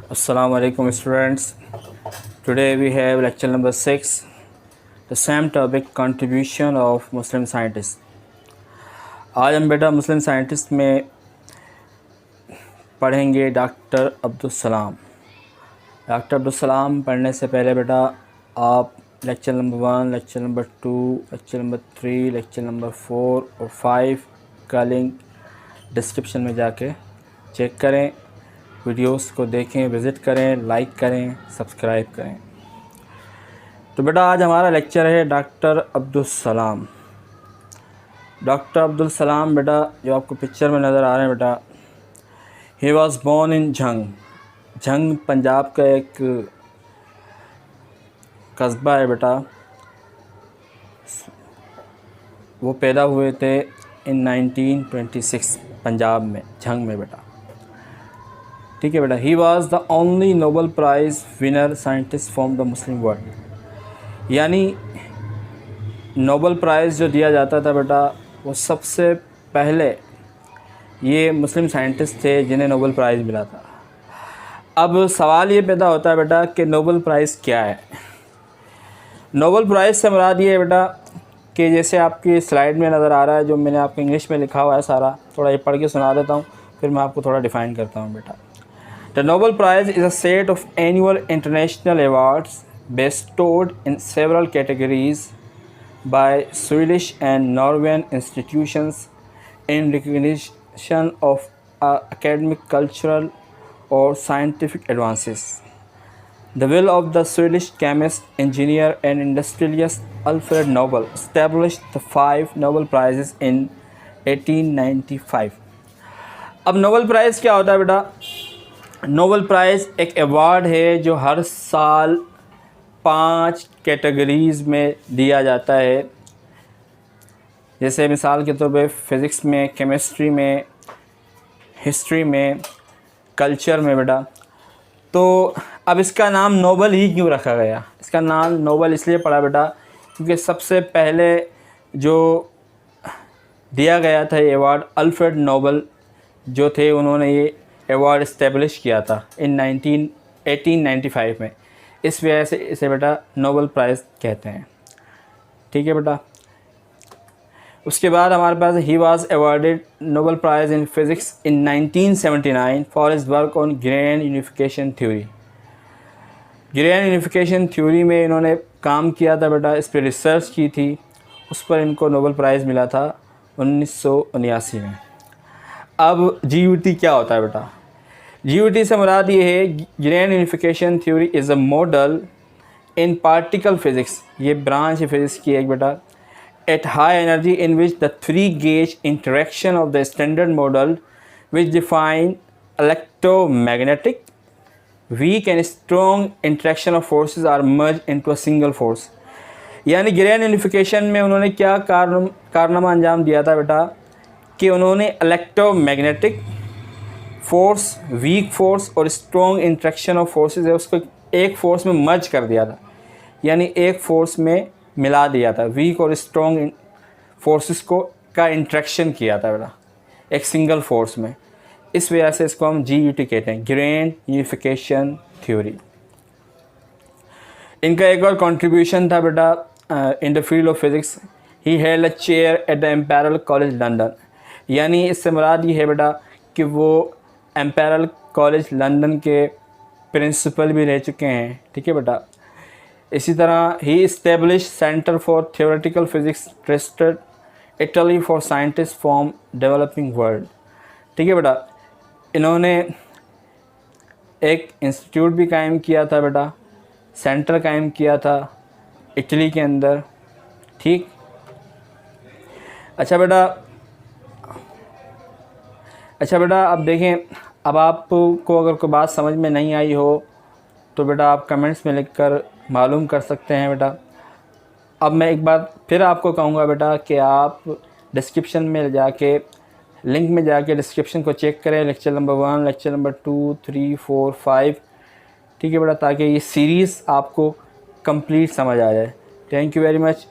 Assalamu alaikum students. Today we have lecture number 6, the same topic, contribution of Muslim scientists. आज हम बेटा मुस्लिम scientist में पढ़ेंगे doctor Abdul Salam. Doctor Abdul Salam पढ़ने से पहले बेटा आप lecture number 1, lecture number 2, lecture number 3, lecture number 4 और 5 का लिंक डिस्क्रिप्शन में जाके चेक करें, वीडियोस को देखें, विज़िट करें, लाइक करें, सब्सक्राइब करें। तो बेटा आज हमारा लेक्चर है डॉक्टर अब्दुल सलाम। डॉक्टर अब्दुल सलाम बेटा जो आपको पिक्चर में नज़र आ रहे हैं बेटा, he was born in Jhang Punjab का एक कस्बा है बेटा। वो पैदा हुए थे इन 1926 पंजाब में, झंग में बेटा। ठीक है बेटा। He was the only Nobel prize winner scientist from the Muslim world, यानी नोबल प्राइज़ जो दिया जाता था बेटा वो सबसे पहले ये मुस्लिम साइंटिस्ट थे जिन्हें नोबल प्राइज़ मिला था। अब सवाल ये पैदा होता है बेटा कि नोबल प्राइज़ क्या है। नोबल प्राइज़ से मुराद ये है बेटा कि जैसे आपकी स्लाइड में नज़र आ रहा है, जो मैंने आपको इंग्लिश में लिखा हुआ है सारा, थोड़ा ये पढ़ के सुना देता हूँ, फिर मैं आपको थोड़ा डिफ़ाइन करता हूँ बेटा। The Nobel Prize is a set of annual international awards bestowed in several categories by Swedish and Norwegian institutions in recognition of academic, cultural, or scientific advances. The will of the Swedish chemist, engineer, and industrialist Alfred Nobel established the 5 Nobel Prizes in 1895. अब Nobel prize क्या होता है बेटा? Nobel prize एक award है जो हर साल 5 categories में दिया जाता है। जैसे मिसाल के तौर पे फ़िज़िक्स में, केमिस्ट्री में, हिस्ट्री में, कल्चर में बेटा। तो अब इसका नाम नोबेल ही क्यों रखा गया? इसका नाम नोबेल इसलिए पड़ा बेटा क्योंकि सबसे पहले जो दिया गया था ये अवार्ड, अल्फ्रेड नोबेल जो थे, उन्होंने ये अवार्ड इस्टेब्लिश किया था इन 1895 में। इस वजह से इसे बेटा नोबेल प्राइज़ कहते हैं। ठीक है बेटा। उसके बाद हमारे पास ही was awarded Nobel prize in physics in 1979 for his work on grand unification theory. Grand unification theory में इन्होंने काम किया था बेटा, इस पर रिसर्च की थी, उस पर इनको नोबेल प्राइज़ मिला था 1979 में। अब GUT क्या होता है बेटा? GUT से मुराद ये है, grand unification theory is a model in particle physics, ये ब्रांच है फिज़िक्स की एक बेटा, at high energy in which the 3 gauge interaction of the standard model which define electromagnetic weak and strong interaction of forces are merge into a single force. यानी grand unification में उन्होंने क्या कारनामा अंजाम दिया था बेटा कि उन्होंने इलेक्ट्रोमैग्नेटिक फोर्स, वीक फोर्स और स्ट्रॉन्ग इंट्रैक्शन ऑफ फोर्सेस है उसको एक फोर्स में मर्ज कर दिया था, यानी एक फोर्स में मिला दिया था। वीक और स्ट्रॉन्ग फोर्सेस को का इंट्रैक्शन किया था बेटा एक सिंगल फोर्स में। इस वजह से इसको हम GUT कहते हैं, ग्रेन यूनिफिकेशन थ्योरी। इनका एक और कंट्रीब्यूशन था बेटा in the field of physics. He held a chair at the Imperial College London, यानी इससे मुराद ये है बेटा कि वो इम्पेरियल कॉलेज लंदन के प्रिंसिपल भी रह चुके हैं। ठीक है बेटा। इसी तरह ही establish centre for theoretical physics Trieste Italy for scientist from developing world. ठीक है बेटा। इन्होंने एक इंस्टीट्यूट भी कायम किया था बेटा, सेंटर कायम किया था इटली के अंदर। ठीक। अच्छा बेटा अब देखें, अब आपको अगर कोई बात समझ में नहीं आई हो तो बेटा आप कमेंट्स में लिखकर मालूम कर सकते हैं बेटा। अब मैं एक बार फिर आपको कहूँगा बेटा कि आप डिस्क्रिप्शन में जाके, लिंक में जाके डिस्क्रिप्शन को चेक करें, लेक्चर नंबर 1, लेक्चर नंबर 2, 3, 4, 5। ठीक है बेटा, ताकि ये सीरीज़ आपको कंप्लीट समझ आ जाए। Thank you very much.